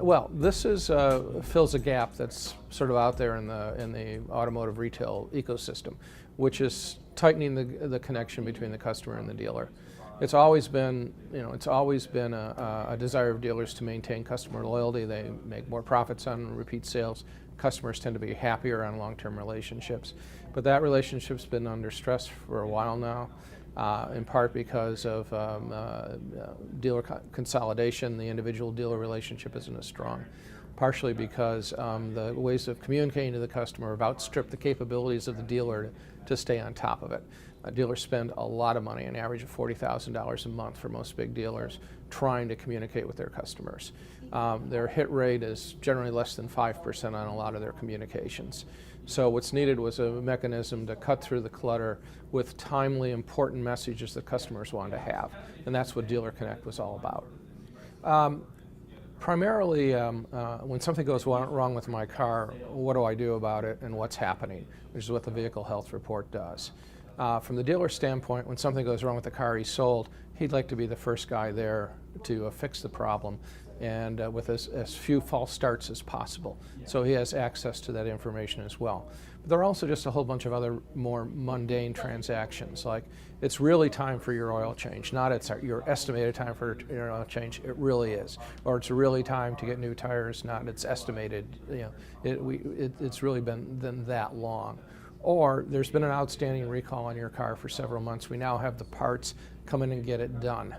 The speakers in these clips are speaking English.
Well, this is fills a gap that's sort of out there in the automotive retail ecosystem, which is tightening the connection between the customer and the dealer. It's always been, a desire of dealers to maintain customer loyalty. They make more profits on repeat sales. Customers tend to be happier on long-term relationships, but that relationship's been under stress for a while now. In part because of dealer consolidation. The individual dealer relationship isn't as strong. Partially because the ways of communicating to the customer have outstripped the capabilities of the dealer to stay on top of it. Dealers spend a lot of money, an average of $40,000 a month for most big dealers, trying to communicate with their customers. Their hit rate is generally less than 5% on a lot of their communications. So what's needed was a mechanism to cut through the clutter with timely, important messages that customers want to have. And that's what Dealer Connect was all about. Primarily, when something goes wrong with my car, what do I do about it and what's happening, which is what the vehicle health report does. From the dealer standpoint, when something goes wrong with the car he sold, he'd like to be the first guy there to fix the problem, and with as few false starts as possible. So he has access to that information as well. But there are also just a whole bunch of other more mundane transactions, like it's really time for your oil change, not it's your estimated time for your oil change, it really is. Or it's really time to get new tires, not it's estimated, it's really been that long. Or there's been an outstanding recall on your car for several months. We now have the parts, come in and get it done.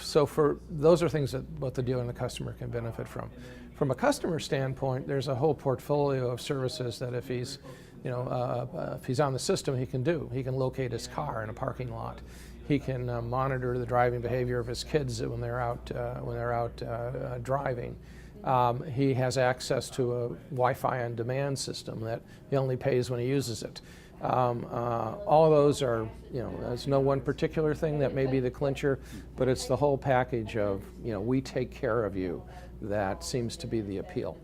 So those are things that both the dealer and the customer can benefit from. From a customer standpoint, there's a whole portfolio of services that if he's on the system, he can do. He can locate his car in a parking lot. He can monitor the driving behavior of his kids when they're out driving. He has access to a Wi-Fi on demand system that he only pays when he uses it. All of those are, there's no one particular thing that may be the clincher, but it's the whole package of, we take care of you that seems to be the appeal.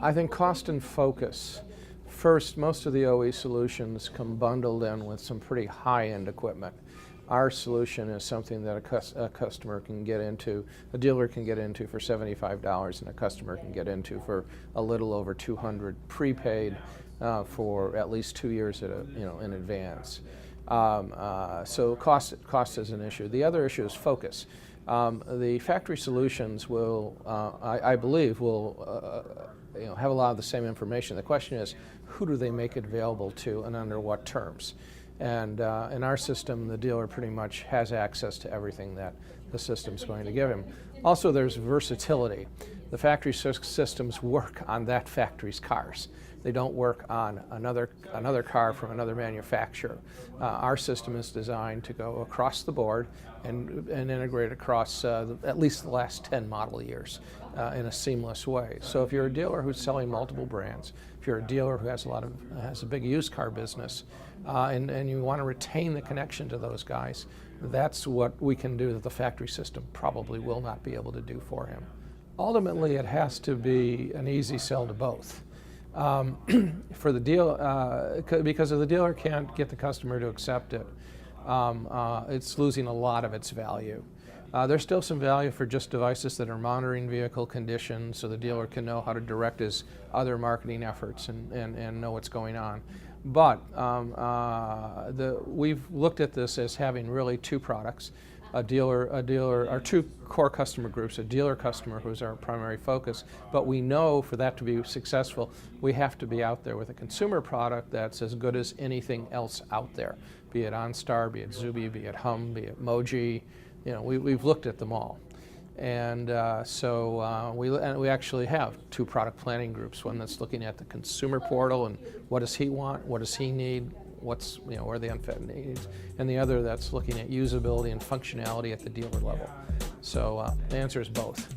I think cost and focus. First, most of the OE solutions come bundled in with some pretty high-end equipment. Our solution is something that a customer can get into, a dealer can get into for $75, and a customer can get into for a little over $200 prepaid for at least 2 years in advance. So cost is an issue. The other issue is focus. The factory solutions will, I believe, have a lot of the same information. The question is, who do they make it available to and under what terms? And in our system, the dealer pretty much has access to everything that the system's going to give him. Also, there's versatility. The factory systems work on that factory's cars. They don't work on another car from another manufacturer. Our system is designed to go across the board and integrate across at least the last 10 model years in a seamless way. So if you're a dealer who's selling multiple brands, if you're a dealer who has a big used car business, and you want to retain the connection to those guys, that's what we can do that the factory system probably will not be able to do for him. Ultimately, it has to be an easy sell to both. For the dealer, because if the dealer can't get the customer to accept it, it's losing a lot of its value. There's still some value for just devices that are monitoring vehicle condition, so the dealer can know how to direct his other marketing efforts and know what's going on. But we've looked at this as having really two products. Our two core customer groups, a dealer customer who's our primary focus, but we know for that to be successful, we have to be out there with a consumer product that's as good as anything else out there, be it OnStar, be it Zuby, be it Hum, be it Moji. We've looked at them all. And so we actually have two product planning groups, one that's looking at the consumer portal and what does he want, what does he need, where are the unfit needs, and the other that's looking at usability and functionality at the dealer level. So the answer is both.